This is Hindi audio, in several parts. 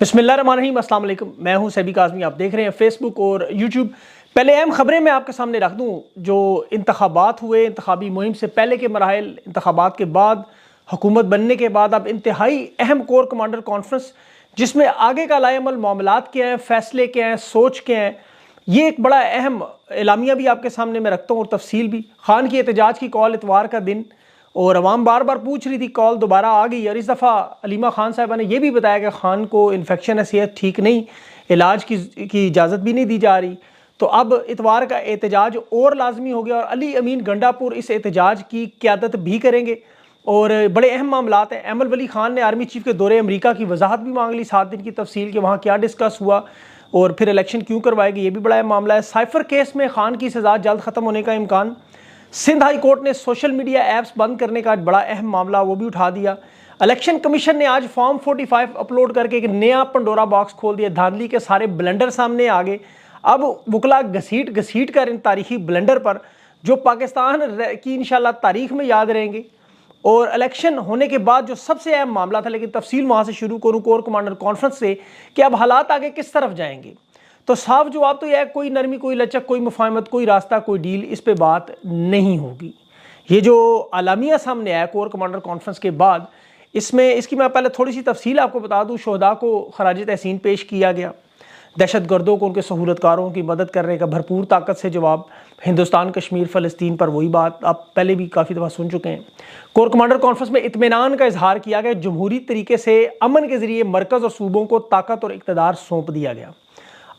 बिस्मिल्लाहिर्रहमानिर्रहीम, अस्सलाम वालेकुम। मैं हूं सैबी काज़मी। आप देख रहे हैं फेसबुक और यूट्यूब। पहले अहम खबरें मैं आपके सामने रख दूं। जो इंतखाबात हुए, इंतखाबी मुहिम से पहले के मराहिल, इंतखाबात के बाद, हुकूमत बनने के बाद अब इंतहाई अहम कोर कमांडर कॉन्फ्रेंस, जिसमें आगे का लाएमल मामलात क्या हैं, फैसले क्या हैं, सोच क्या हैं, ये एक बड़ा अहम एलामिया भी आपके सामने मैं रखता हूँ और तफसील भी। खान की एहतजाज की कॉल इतवार का दिन, और अवाम बार बार पूछ रही थी, कॉल दोबारा आ गई। और इस दफ़ा अलीमा खान साहिबा ने यह भी बताया कि खान को इन्फेक्शन है, सेहत ठीक नहीं, इलाज की इजाज़त भी नहीं दी जा रही। तो अब इतवार का एहतजाज और लाजमी हो गया और अली अमीन गंडापुर इस एहतजाज की क़यादत भी करेंगे। और बड़े अहम मामलात हैं। अहमद वली खान ने आर्मी चीफ के दौरे अमरीका की वजाहत भी मांग ली, 7 दिन की तफसील के वहाँ क्या डिस्कस हुआ और फिर इलेक्शन क्यों करवाएगी, ये भी बड़ा अहम मामला है। साइफर केस में खान की सज़ा जल्द ख़त्म होने का इम्कान। सिंध हाई कोर्ट ने सोशल मीडिया ऐप्स बंद करने का बड़ा अहम मामला वो भी उठा दिया। इलेक्शन कमीशन ने आज फॉर्म 45 अपलोड करके एक नया पंडोरा बॉक्स खोल दिया। धांधली के सारे ब्लेंडर सामने आ गए। अब वकला घसीट घसीट कर इन तारीखी ब्लेंडर पर, जो पाकिस्तान की इंशाल्लाह तारीख में याद रहेंगे। और इलेक्शन होने के बाद जो सबसे अहम मामला था, लेकिन तफसील वहाँ से शुरू करूँ कोर कमांडर कॉन्फ्रेंस से, कि अब हालात आगे किस तरफ जाएंगे। तो साफ जवाब तो यह है, कोई नरमी, कोई लचक, कोई मुफाहमत, कोई रास्ता, कोई डील, इस पे बात नहीं होगी। ये जो आलामिया सामने आया कोर कमांडर कॉन्फ्रेंस के बाद, इसकी मैं पहले थोड़ी सी तफसील आपको बता दूँ। शोहदा को खराज तहसीन पेश किया गया। दहशत गर्दों को, उनके सहूलतकारों की मदद करने का भरपूर ताकत से जवाब। हिंदुस्तान, कश्मीर, फ़लस्तीन पर वही बात आप पहले भी काफ़ी दफ़ा सुन चुके हैं। कोर कमांडर कॉन्फ्रेंस में इत्मीनान का इजहार किया गया। जमहूरी तरीके से अमन के ज़रिए मरकज़ और सूबों को ताकत और इक़्तिदार सौंप दिया गया।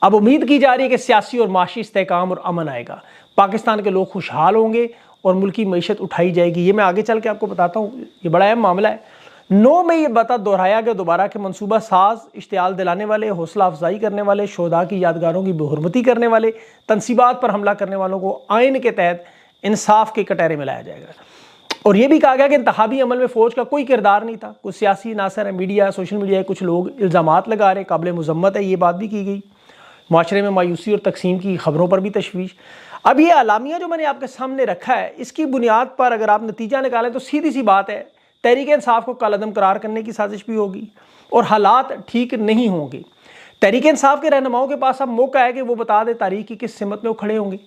अब उम्मीद की जा रही है कि सियासी और माशी इस्तेहकाम और अमन आएगा, पाकिस्तान के लोग खुशहाल होंगे और मुल्की मईशत उठाई जाएगी। ये मैं आगे चल के आपको बताता हूँ, ये बड़ा अहम मामला है। 9 में ये बता दोहराया गया दोबारा कि मनसूबा साज, इश्तियाल दिलाने वाले, हौसला अफजाई करने वाले, शोहदा की यादगारों की बेहुरमती करने वाले, तनसीबात पर हमला करने वालों को आइन के तहत इंसाफ के कटहरे में लाया जाएगा। और यह भी कहा गया कि इंतखाबी अमल में फ़ौज का कोई किरदार नहीं था। कुछ सियासी नासर है, मीडिया, सोशल मीडिया, कुछ लोग इल्ज़ामात लगा रहे, काबिल मुज़म्मत है, ये बात भी की गई। माशरे में मायूसी और तकसीम की खबरों पर भी तशवीश। अब ये आलामिया जो मैंने आपके सामने रखा है, इसकी बुनियाद पर अगर आप नतीजा निकालें तो सीधी सी बात है, तहरीक इंसाफ को कालअदम करार करने की साजिश भी होगी और हालात ठीक नहीं होंगे। तहरीक इंसाफ के रहनुमाओं के पास अब मौका है कि वो बता दे तारीख की किस सिमत में वो खड़े होंगे।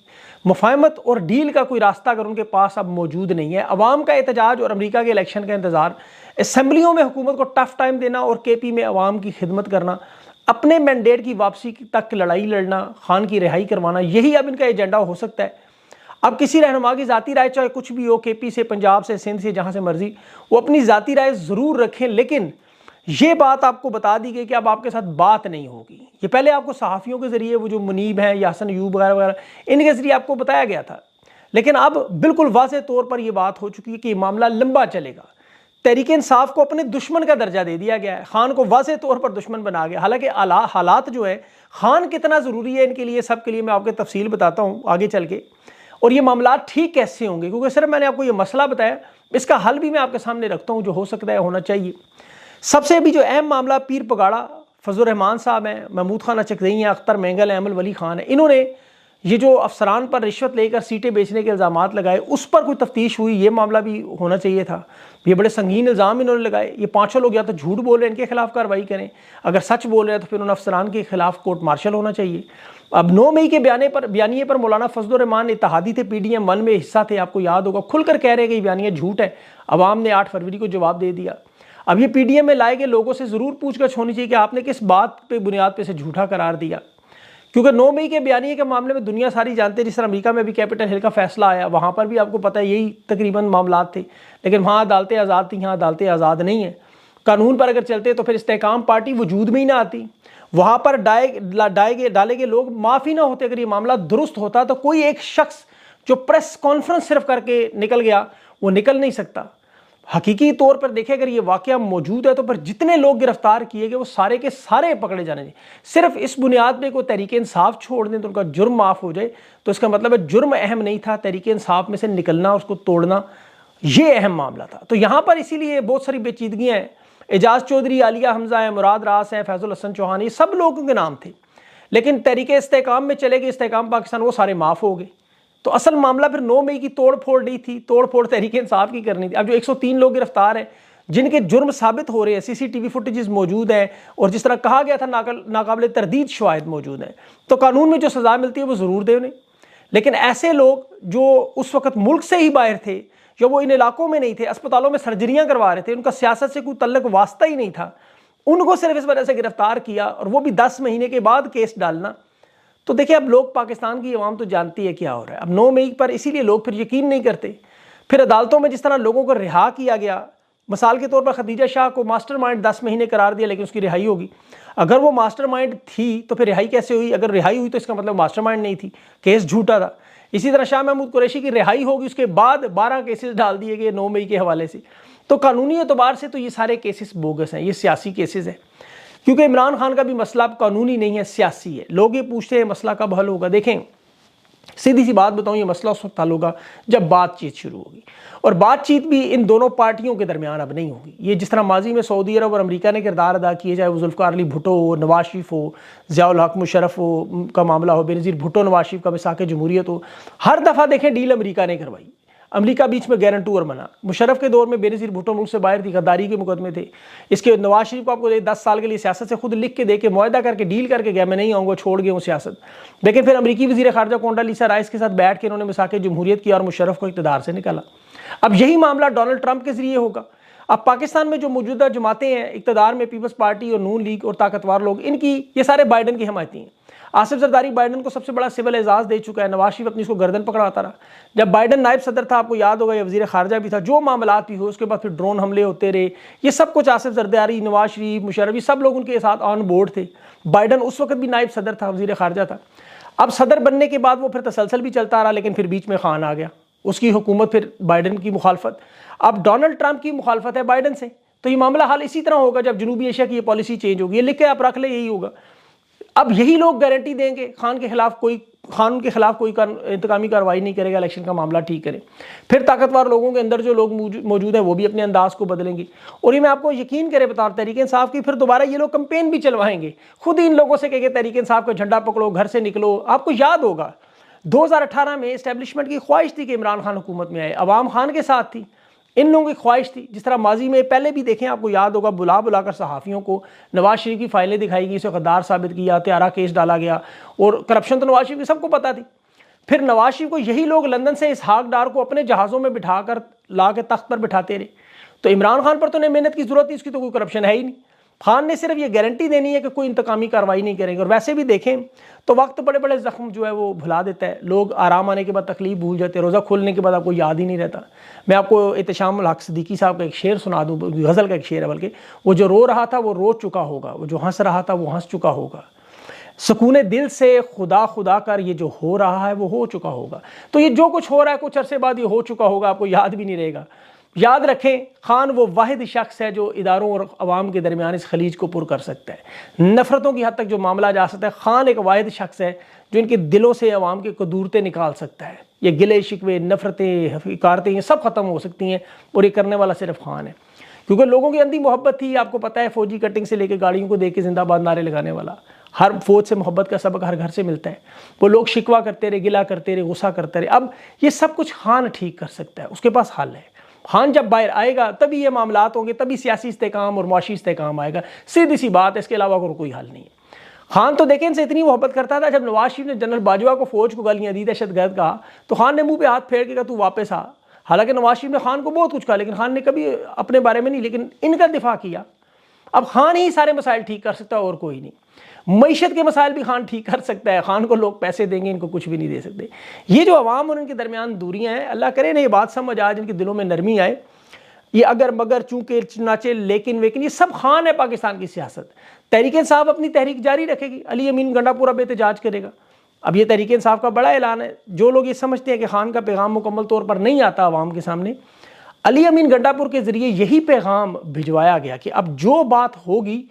मुफाहमत और डील का कोई रास्ता अगर उनके पास अब मौजूद नहीं है, अवाम का एहतजाज और अमरीका के इलेक्शन का इंतजार, असम्बलियों में हुकूमत को टफ टाइम देना और KP में अवाम की खिदमत करना, अपने मैंडेट की वापसी तक लड़ाई लड़ना, खान की रिहाई करवाना, यही अब इनका एजेंडा हो सकता है। अब किसी रहनुमा की ज़ाती राय चाहे कुछ भी हो, KP से, पंजाब से, सिंध से, जहाँ से मर्जी, वो अपनी ज़ाती राय ज़रूर रखें, लेकिन ये बात आपको बता दी गई कि अब आपके साथ बात नहीं होगी। ये पहले आपको सहाफ़ियों के ज़रिए, वो जो मुनीब हैं, यासन अयूब वगैरह वगैरह, इनके ज़रिए आपको बताया गया था। लेकिन अब बिल्कुल वाज़ेह तौर पर यह बात हो चुकी है कि ये मामला लंबा चलेगा। तहरीक इंसाफ को अपने दुश्मन का दर्जा दे दिया गया है, खान को वाज़ेह तौर पर दुश्मन बना गया। हालांकि हालात जो है, खान कितना ज़रूरी है इनके लिए, सब के लिए मैं आपको तफसील बताता हूँ आगे चल के। और ये मामला ठीक कैसे होंगे, क्योंकि सिर्फ मैंने आपको ये मसला बताया, इसका हल भी मैं आपके सामने रखता हूँ जो हो सकता है, होना चाहिए। सबसे अभी जो अहम मामला पीर पगाड़ा, फजल रहमान साहब हैं, महमूद खान अचकज़ई हैं, अख्तर मेंगल हैं, अहमद वली खान है, इन्होंने ये जो अफसरान पर रिश्वत लेकर सीटें बेचने के इल्ज़ामात लगाए, उस पर कोई तफ्तीश हुई, ये मामला भी होना चाहिए था। ये बड़े संगीन इल्ज़ाम इन्होंने लगाए। ये 5 लोग या तो झूठ बोल रहे हैं, इनके खिलाफ कार्रवाई करें, अगर सच बोल रहे हैं तो फिर उन अफसरान के खिलाफ कोर्ट मार्शल होना चाहिए। अब 9 मई के बयानिए पर मौलाना फजल रहमान इत्तेहादी थे, PDM 1 में हिस्सा थे, आपको याद होगा, खुलकर कह रहे हैं कि बयानिया झूठ है। अवाम ने 8 फरवरी को जवाब दे दिया। अब ये PDM में लाए गए लोगों से ज़रूर पूछगछ होनी चाहिए कि आपने किस बात पे बुनियाद पे से झूठा करार दिया, क्योंकि 9 मई के बयानिए के मामले में दुनिया सारी जानते हैं। जिस तरह अमेरिका में भी कैपिटल हिल का फैसला आया, वहाँ पर भी आपको पता है यही तकरीबन मामला थे, लेकिन वहाँ अदालतें आज़ाद थी, यहाँ अदालतें आज़ाद नहीं है। कानून पर अगर चलते तो फिर इस्तेहकाम पार्टी वजूद में ही ना आती। वहाँ पर डाले गए लोग माफ़ी ना होते। अगर ये मामला दुरुस्त होता तो कोई एक शख्स जो प्रेस कॉन्फ्रेंस सिर्फ करके निकल गया, वो निकल नहीं सकता। हकीकी तौर पर देखें, अगर ये वाकया मौजूद है तो फिर जितने लोग गिरफ्तार किए गए वो सारे के सारे पकड़े जाने चाहिए। सिर्फ इस बुनियाद पे कोई तहरीक इंसाफ छोड़ दें तो उनका जुर्म माफ़ हो जाए, तो इसका मतलब है जुर्म अहम नहीं था, तहरीक इंसाफ में से निकलना, उसको तोड़ना, ये अहम मामला था। तो यहाँ पर इसीलिए बहुत सारी पेचीदगियाँ हैं। एजाज चौधरी, आलिया हमजा है, मुराद रास है, फैजुल हसन चौहान, ये सब लोगों के नाम थे, लेकिन तहरीक इस्तेहकाम में चले गए, इस्तेहकाम पाकिस्तान, वो सारे माफ़ हो गए। तो असल मामला फिर 9 मई की तोड़ फोड़ नहीं थी, तोड़ फोड़ तहरीक इंसाफ की करनी थी। अब जो 103 लोग गिरफ्तार हैं, जिनके जुर्म साबित हो रहे हैं, CCTV फुटेजेस मौजूद हैं, और जिस तरह कहा गया था नाकाबिल तरदीद शवाहिद मौजूद हैं, तो कानून में जो सज़ा मिलती है वो ज़रूर दे उन्हें। लेकिन ऐसे लोग जो उस वक्त मुल्क से ही बाहर थे, या वो इन इलाकों में नहीं थे, अस्पतालों में सर्जरियां करवा रहे थे, उनका सियासत से कोई तल्लक वास्ता ही नहीं था, उनको सिर्फ इस वजह से गिरफ्तार किया, और वो भी 10 महीने के बाद केस डालना। तो देखिए, अब लोग, पाकिस्तान की अवाम तो जानती है क्या हो रहा है। अब 9 मई पर इसीलिए लोग फिर यकीन नहीं करते। फिर अदालतों में जिस तरह लोगों को रिहा किया गया, मिसाल के तौर पर खदीजा शाह को मास्टरमाइंड 10 महीने करार दिया, लेकिन उसकी रिहाई होगी। अगर वो मास्टरमाइंड थी तो फिर रिहाई कैसे हुई? अगर रिहाई हुई तो इसका मतलब मास्टरमाइंड नहीं थी, केस झूठा था। इसी तरह शाह महमूद कुरैशी की रिहाई होगी, उसके बाद 12 केसेस डाल दिए गए 9 मई के हवाले से। तो कानूनी एतबार से तो ये सारे केसेस बोगस हैं, ये सियासी केसेस हैं, क्योंकि इमरान खान का भी मसला अब कानूनी नहीं है, सियासी है। लोग ये पूछते हैं मसला कब हल होगा। देखें, सीधी सी बात बताऊं, ये मसला उस वक्त हल होगा जब बातचीत शुरू होगी, और बातचीत भी इन दोनों पार्टियों के दरमियान अब नहीं होगी। ये जिस तरह माजी में सऊदी अरब और अमेरिका ने किरदार अदा किए, चाहे वो जुल्फ़िकार अली भुट्टो हो, नवाज शरीफ हो, ज़ियाउल हक मुशर्रफ हो का मामला हो, बेनज़ीर भुट्टो नवाज शरीफ का मिसाक़ जमहूरियत हो, हर दफ़ा देखें डील अमेरिका ने करवाई। अमेरिका बीच में गारंटूर बना। मुशर्रफ के दौर में बेनज़ीर भुट्टो मुल्क से बाहर थी, गद्दारी के मुकदमे थे। इसके नवाज शरीफ को आपको 10 साल के लिए सियासत से खुद लिख के दे के मुआहदा करके डील करके गया, मैं नहीं आऊँगा, छोड़ गया हूँ सियासत। लेकिन फिर अमरीकी वज़ीर ख़ारजा कोंडालीसा राइस के साथ बैठ के इन्होंने मिसाक़ जमहूरियत किया और मुशर्रफ को इक़्तिदार से निकाला। अब यही मामला डोनाल्ड ट्रंप के ज़रिए होगा। अब पाकिस्तान में जो मौजूदा जमातें हैं इक़्तिदार में, पीपल्स पार्टी और नून लीग और ताकतवर लोग, इनकी ये सारे बाइडन की हमायती हैं। आसिफ जरदारी बाइडन को सबसे बड़ा सिविल एजाज़ दे चुका है। नवाज शरीफ अपनी इसको गर्दन पकड़ाता रहा। जब बाइडन नायब सदर था, आपको याद होगा, या वज़ीर ख़ारजा भी था, जो मामलात भी हो, उसके बाद फिर ड्रोन हमले होते रहे, ये सब कुछ आसिफ जरदारी, नवाज शरीफ, मुशर्रफ, सब लोग उनके साथ ऑन बोर्ड थे। बाइडन उस वक्त भी नायब सदर था, वज़ीर ख़ारजा था। अब सदर बनने के बाद वो फिर तसलसल भी चलता रहा, लेकिन फिर बीच में खान आ गया, उसकी हुकूमत, फिर बाइडन की मुखालफत। अब डोनाल्ड ट्रंप की मुखालफत है बाइडन से, तो ये मामला हाल इसी तरह होगा जब जनूबी एशिया की ये पॉलिसी चेंज होगी। ये लिख के आप रख ले, यही होगा। अब यही लोग गारंटी देंगे खान के खिलाफ कोई इंतकामी कार्रवाई नहीं करेगा, इलेक्शन का मामला ठीक करे। फिर ताकतवर लोगों के अंदर जो लोग मौजूद हैं वो भी अपने अंदाज को बदलेंगे। और ये मैं आपको यकीन करे बता, तहरीक इंसाफ की फिर दोबारा ये लोग कंपेन भी चलवाएंगे, खुद ही इन लोगों से कहेंगे तहरीक इंसाफ का झंडा पकड़ो, घर से निकलो। आपको याद होगा 2018 में इस्टेब्लिशमेंट की ख्वाहिश थी कि इमरान खान हुकूमत में आए, अवाम खान के साथ थी, इन लोगों की ख्वाहिश थी। जिस तरह माजी में पहले भी देखें, आपको याद होगा, बुला बुलाकर सहाफ़ियों को नवाज शरीफ की फाइलें दिखाई गई, इसे गद्दार साबित किया, त्यारा केस डाला गया, और करप्शन तो नवाज शरीफ की सबको पता थी। फिर नवाज शरीफ को यही लोग लंदन से इसहाक डार को अपने जहाज़ों में बिठाकर ला के तख्त पर बिठाते रहे। तो इमरान खान पर तो नहीं मेहनत की जरूरत थी, उसकी तो कोई करप्शन है ही नहीं। खान ने सिर्फ ये गारंटी देनी है कि कोई इंतकामी कार्रवाई नहीं करेंगे। और वैसे भी देखें तो वक्त बड़े बड़े जख्म जो है वो भुला देता है। लोग आराम आने के बाद तकलीफ भूल जाते हैं, रोज़ा खोलने के बाद आपको याद ही नहीं रहता। मैं आपको एहतशामुल हक सिद्दीकी साहब का एक शेर सुना दूँ, गज़ल का एक शेर है बल्कि, वो जो रो रहा था वो रो चुका होगा, वो जो हंस रहा था वो हंस चुका होगा, सुकूने दिल से खुदा खुदा कर ये जो हो रहा है वो हो चुका होगा। तो ये जो कुछ हो रहा है कुछ अरसे बाद ये हो चुका होगा, आपको याद भी नहीं रहेगा। याद रखें, खान वो वाहिद शख्स है जो इदारों और अवाम के दरमियान इस खलीज को पुर कर सकता है। नफ़रतों की हद तक जो मामला जा सकता है, खान एक वाहिद शख्स है जो इनके दिलों से अवाम के कदूरतें निकाल सकता है। ये गिले शिकवे, नफ़रतें, हकीकारतें, ये सब ख़त्म हो सकती हैं, और ये करने वाला सिर्फ खान है। क्योंकि लोगों की अंधी मोहब्बत थी, आपको पता है, फ़ौजी कटिंग से लेकर गाड़ियों को देख के जिंदाबाद नारे लगाने वाला। हर फौज से मोहब्बत का सबक हर घर से मिलता है। वो लोग शिकवा करते रहे, गिला करते रहे, गुस्सा करते रहे। अब ये सब कुछ खान ठीक कर सकता है, उसके पास हल है। खान जब बाहर आएगा तभी ये मामलात होंगे, तभी सियासी इस्तेकाम और मुआशी इस्तेकाम आएगा। सीधी सी बात है, इसके अलावा कोई हल नहीं है। खान तो देखें इनसे इतनी मोहब्बत करता था, जब नवाज शरीफ ने जनरल बाजवा को फौज को गालियाँ दी, दहशतगर्द कहा, तो खान ने मुंह पे हाथ फेर के कहा तू वापस आ। हालांकि नवाज शरीफ ने खान को बहुत कुछ कहा, लेकिन खान ने कभी अपने बारे में नहीं, लेकिन इनका दिफा किया। अब खान ही सारे मसाइल ठीक कर सकता है और कोई नहीं। मईशत के मसाइल भी खान ठीक कर सकता है। खान को लोग पैसे देंगे, इनको कुछ भी नहीं दे सकते। ये जो अवाम और इनके दरमियान दूरियां हैं, अल्लाह करे ना ये बात समझ आए, जिनके दिलों में नरमी आए। ये अगर मगर चूंकि चुनाचे लेकिन वेकिन, ये सब खान है पाकिस्तान की सियासत। तहरीक इंसाफ अपनी तहरीक जारी रखेगी, अली अमीन गंडापुरा एहतजाज करेगा। अब ये तहरीक इंसाफ का बड़ा ऐलान है। जो लोग ये समझते हैं कि खान का पैगाम मुकम्मल तौर पर नहीं आता आवाम के सामने, अली अमीन गंडापुर के ज़रिए यही पैगाम भिजवाया गया कि अब जो बात होगी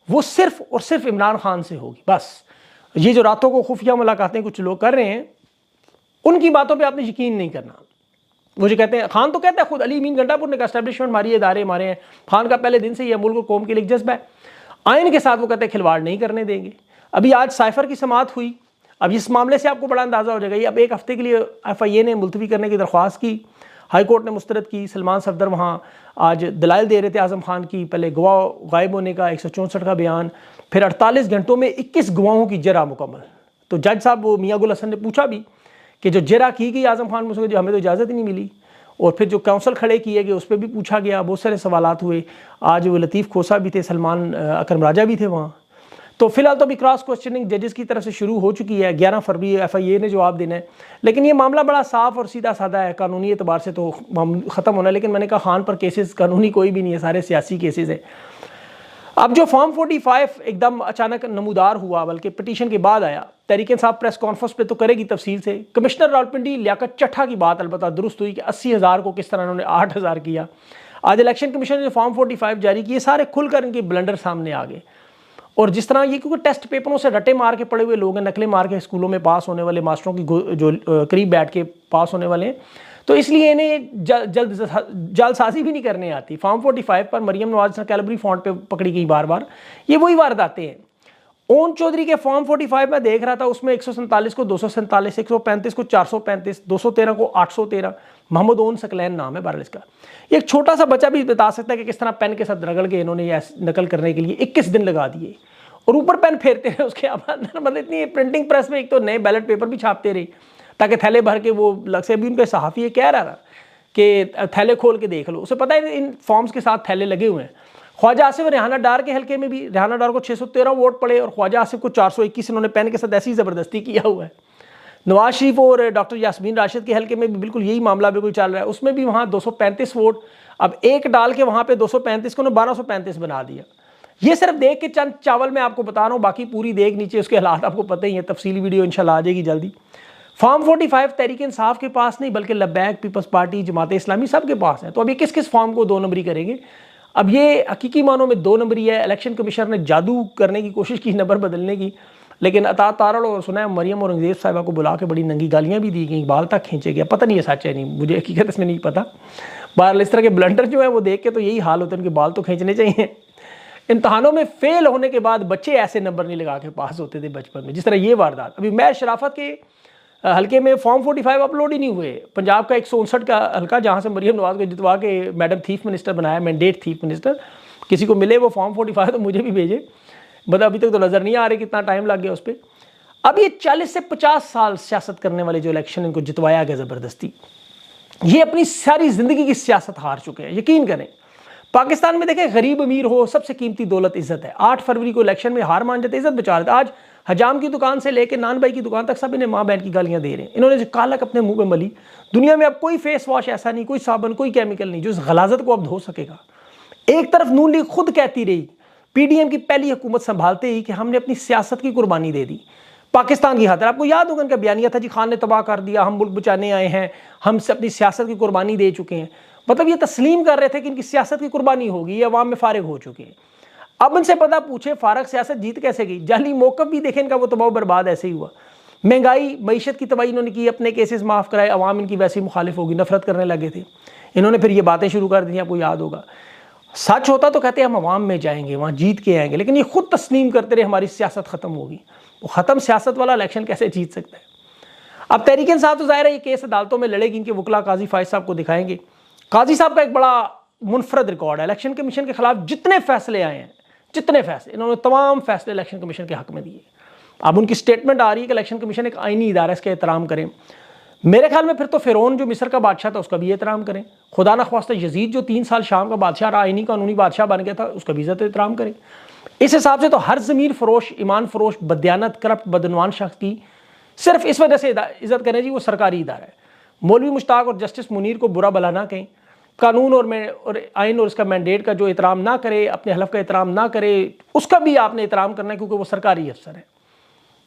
वो सिर्फ और सिर्फ इमरान खान से होगी। बस ये जो रातों को खुफिया मुलाकातें कुछ लोग कर रहे हैं, उनकी बातों पे आपने यकीन नहीं करना। वो जो कहते हैं, खान तो कहता है खुद, अली अमीन गंडापुर ने कहा एस्टेब्लिशमेंट हमारी इदारे हमारे हैं। खान का पहले दिन से ही मुल्क और कौम के लिए जज्बा है। आइन के साथ वो कहते हैं खिलवाड़ नहीं करने देंगे। अभी आज साइफर की समाअत हुई, अब इस मामले से आपको बड़ा अंदाज़ा हो जाएगा। ये अब 1 हफ्ते के लिए FIA ने मुलतवी करने की दरख्वास्त की, हाई कोर्ट ने मुस्तरद की। सलमान सफदर वहाँ आज दलाइल दे रहे थे आज़म खान की, पहले गवाह गायब होने का 164 का बयान, फिर 48 घंटों में 21 गवाहों की जरा मुकम्मल। तो जज साहब वो मियाँ गुल हसन ने पूछा भी कि जो जरा की गई आज़म खान मुझसे, जो हमें तो इजाज़त ही नहीं मिली, और फिर जो काउंसिल खड़े किए गए उस पर भी पूछा गया, बहुत सारे सवालात हुए। आज वो लतीफ़ खोसा भी थे, सलमान अकरम राजा भी थे वहाँ। तो फिलहाल तो अभी क्रॉस क्वेश्चनिंग जजेस की तरफ से शुरू हो चुकी है, 11 फरवरी FIA ने जवाब देना है। लेकिन ये मामला बड़ा साफ और सीधा साधा है, कानूनी एतबार से तो ख़त्म होना है। लेकिन मैंने कहा खान पर केसेस कानूनी कोई भी नहीं है, सारे सियासी केसेस है। अब जो फॉर्म 45 एकदम अचानक नमूदार हुआ, बल्कि पिटीशन के बाद आया, तहरीक इंसाफ प्रेस कॉन्फ्रेंस पे तो करेगी तफसील से। कमिश्नर रावलपिंडी लियाकत चट्ठा की बात अलबत्ता दुरुस्त हुई कि 80,000 को किस तरह उन्होंने 8,000 किया। आज इलेक्शन कमीशन ने जो फॉर्म 45 जारी किए, सारे खुलकर इनके ब्लंडर सामने आ गए। और जिस तरह ये, क्योंकि टेस्ट पेपरों से रटे मार के पड़े हुए लोग हैं, नकलें मार के स्कूलों में पास होने वाले मास्टरों की जो करीब बैठ के पास होने वाले हैं, तो इसलिए इन्हें जल्दसाजी भी नहीं करने आती। फॉर्म 45 पर मरियम नवाज कैलबरी फॉन्ट पे पकड़ी गई बार बार, ये वही वारदातें हैं। ओन चौधरी के फॉर्म 45 में देख रहा था, उसमें 147 को 247, 135 को 435, 213 को 813। मोहम्मद ओन सकलैन नाम है बहरहाल इसका। एक छोटा सा बच्चा भी बता सकता है कि किस तरह पेन के साथ रगड़ के इन्होंने ये नकल करने के लिए 21 दिन लगा दिए, और ऊपर पेन फेरते रहे उसके मतलब इतनी प्रिंटिंग प्रेस में एक तो नए बैलेट पेपर भी छापते रहे ताकि थैले भर के वो लग से। अभी उनके सहाफ़ी ये कह रहा था कि थैले खोल के देख लो, उसे पता है इन फॉर्म्स के साथ थैले लगे हुए हैं। ख्वाजा आसिफ और रेहाना डार के हल्के में भी रेहाना डार को 613 वोट पड़े और ख्वाजा आसिफ को 421। इन्होंने पेन के साथ ऐसी ज़बरदस्ती किया हुआ है। नवाज शरीफ और डॉक्टर यास्मीन राशिद के हल्के में भी बिल्कुल यही मामला बिल्कुल चल रहा है, उसमें भी वहाँ 235 वोट, अब एक डाल के वहाँ पे 235 को 1235 बना दिया। ये सिर्फ देख के चंद चावल मैं आपको बता रहा हूँ, बाकी पूरी देख नीचे उसके हालात आपको पता ही है। तफसीली वीडियो इंशाल्लाह आ जाएगी जल्दी। फॉर्म 45 तहरीक इंसाफ के पास नहीं, बल्कि लब्बैक, पीपल्स पार्टी, जमात इस्लामी सब के पास है। तो अब ये किस किस फॉर्म को 2 नंबरी करेंगे? अब ये हकीकी मानों में 2 नंबरी है। इलेक्शन कमीशनर ने जादू करने की कोशिश की, नंबर बदलने की, लेकिन अता तारड़ और सुना है मरियम और अंग्रेज़ साहिबा को बुला के बड़ी नंगी गालियाँ भी दी गई, बाल तक खींचे गया। पता नहीं है सच है नहीं, मुझे हकीकत इसमें नहीं पता। बहरहाल इस तरह के ब्लंडर जो है वो देख के तो यही हाल होता है, उनके बाल तो खींचने चाहिए। इम्तहानों में फेल होने के बाद बच्चे ऐसे नंबर नहीं लगा के पास होते थे बचपन में, जिस तरह ये वारदात। अभी मैं शराफत के हल्के में फॉर्म 45 अपलोड ही नहीं हुए। पंजाब का 159 का हल्का, जहाँ से मरियम नवाज को जितवा के मैडम चीफ मिनिस्टर बनाया, मैंडेट चीफ मिनिस्टर। किसी को मिले वो फॉर्म 45 तो मुझे भी भेजे, मतलब अभी तक तो नज़र नहीं आ रही कितना टाइम लग गया उस पर। अब ये 40 से 50 साल सियासत करने वाले जो इलेक्शन इनको जितवाया गया ज़बरदस्ती, ये अपनी सारी ज़िंदगी की सियासत हार चुके हैं। यकीन करें, पाकिस्तान में देखें गरीब अमीर हो, सबसे कीमती दौलत इज्जत है। 8 फरवरी को इलेक्शन में हार मान जाते, इज्जत बचा लेते। आज हजाम की दुकान से लेकर नान भाई की दुकान तक सब इन्हें माँ बहन की गालियाँ दे रहे हैं। इन्होंने जो कालक अपने मुंह में मली, दुनिया में अब कोई फेस वॉश ऐसा नहीं, कोई साबुन, कोई केमिकल नहीं जो इस गलाजत को अब धो सकेगा। एक तरफ नून लीग खुद कहती रही PDM की पहली हुकूमत संभालते ही कि हमने अपनी सियासत की कुर्बानी दे दी पाकिस्तान की खातिर। आपको याद होगा उनका बयानिया था, जी खान ने तबाह कर दिया, हम मुल्क बचाने आए हैं, हम से अपनी सियासत की कुर्बानी दे चुके हैं। मतलब ये तस्लीम कर रहे थे कि इनकी सियासत की कुर्बानी होगी, ये अवाम में फारिग हो चुके हैं। अब इनसे पता पूछे फारग सियासत जीत कैसे गई? जाली मौक़िफ़ भी देखें इनका, वो तबाह बर्बाद ऐसे ही हुआ। महंगाई, मईशत की तबाही इन्होंने की, अपने केसेस माफ़ कराए, अवाम इनकी वैसी मुखालिफ होगी, नफरत करने लगे थे। इन्होंने फिर ये बातें शुरू कर दी, आपको याद होगा। सच होता तो कहते हम अवाम में जाएंगे, वहाँ जीत के आएंगे, लेकिन ये खुद तस्लीम करते रहे हमारी सियासत ख़त्म होगी। वो ख़त्म सियासत वाला इलेक्शन कैसे जीत सकता है? अब तहरीक इंसाफ तो ज़ाहिर है ये केस अदालतों में लड़ेगी, इनके वकला काजी फायज साहब को दिखाएंगे। काजी साहब का एक बड़ा मुनफरद रिकॉर्ड है, इलेक्शन कमीशन के खिलाफ जितने फैसले आए हैं, जितने फैसले, इन्होंने तमाम फैसले इलेक्शन कमीशन के हक़ में दिए। अब उनकी स्टेटमेंट आ रही है कि इलेक्शन कमीशन एक आइनी इदारा, इसका एहतराम करें। मेरे ख्याल में फिर तो फ़िरौन जो मिस्र का बादशाह था उसका भी एहतराम करें। खुदा न ख्वास्ता यजीद जो 3 साल शाम का बादशाह रहा, आइनी कानूनी बादशाह बन गया था, उसका भी इज़्ज़त एहतराम करें। इस हिसाब से तो हर ज़मीर फरोश, ईमान फरोश, बदयानत, करप्ट, बदनवान शख्स की सिर्फ इस वजह से इज़्ज़त करें जी वो सरकारी इदारा है। मौलवी मुश्ताक और जस्टिस मुनीर को बुरा भला ना कहें, कानून और आइन और इसका मैंडेट का जो एहतराम ना करे, अपने हलफ का एहतराम ना करे, उसका भी आपने एहतराम करना है क्योंकि वो सरकारी अफसर है।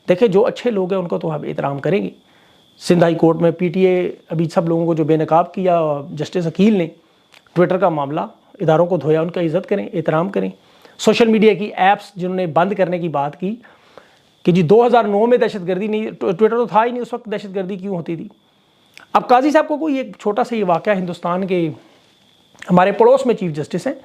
देखिए जो अच्छे लोग हैं उनको तो आप एहतराम करेंगे। सिंध हाई कोर्ट में PTA अभी सब लोगों को जो बेनकाब किया, जस्टिस अकील ने ट्विटर का मामला, इदारों को धोया, उनका इज़्ज़त करें, एहतराम करें। सोशल मीडिया की ऐप्स जिन्होंने बंद करने की बात की कि जी 2009 में दहशतगर्दी नहीं, ट्विटर तो था ही नहीं उस वक्त, दहशतगर्दी क्यों होती थी। अब काजी साहब को कोई एक छोटा सा ये वाक़या, हिंदुस्तान के हमारे पड़ोस में चीफ जस्टिस हैं,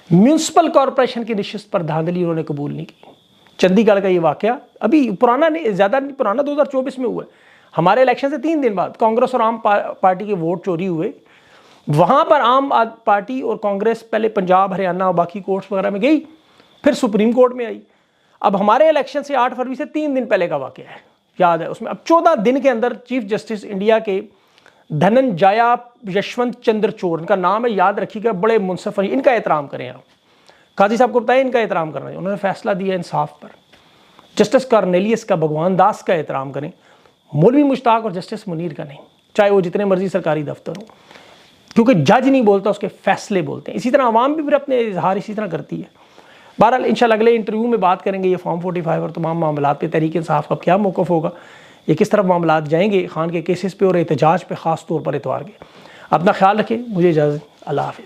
म्यूनसिपल कॉरपोरेशन की नशिस्त पर धांधली उन्होंने कबूल नहीं की। चंडीगढ़ का ये वाक़या अभी पुराना नहीं, ज़्यादा नहीं पुराना, 2024 में हुआ है। हमारे इलेक्शन से 3 दिन बाद कांग्रेस और आम पार्टी के वोट चोरी हुए वहाँ पर आम आदमी पार्टी और कांग्रेस पहले पंजाब, हरियाणा और बाकी कोर्ट्स वगैरह में गई, फिर सुप्रीम कोर्ट में आई। अब हमारे इलेक्शन से 8 फरवरी से 3 दिन पहले का वाक़या है, याद है उसमें। अब 14 दिन के अंदर चीफ जस्टिस इंडिया के धनंजय यशवंत चंद्रचूड़, इनका नाम है, याद रखिएगा, बड़े मुनसफ़, इनका एहतराम करें आप। काजी साहब को बताएं इनका एहतराम करना है, उन्होंने फैसला दिया इंसाफ पर। जस्टिस कॉर्नेलियस का, भगवान दास का एहतराम करें, मौलवी मुश्ताक और जस्टिस मुनीर का नहीं, चाहे वो जितने मर्जी सरकारी दफ्तर हो, क्योंकि जज नहीं बोलता, उसके फैसले बोलते हैं। इसी तरह आवाम भी फिर अपने इजहार इसी तरह करती है। बहरहाल इंशाल्लाह अगले इंटरव्यू में बात करेंगे ये फॉर्म 45 और तमाम मामलात पे तहरीक इंसाफ का क्या मौक़िफ़ होगा, ये किस तरफ मामलात जाएंगे खान के केसेस पे और एहतजाज पे ख़ास तौर पर इतवार के। अपना ख्याल रखें, मुझे इजाज़त, अल्लाह हाफ़िज़।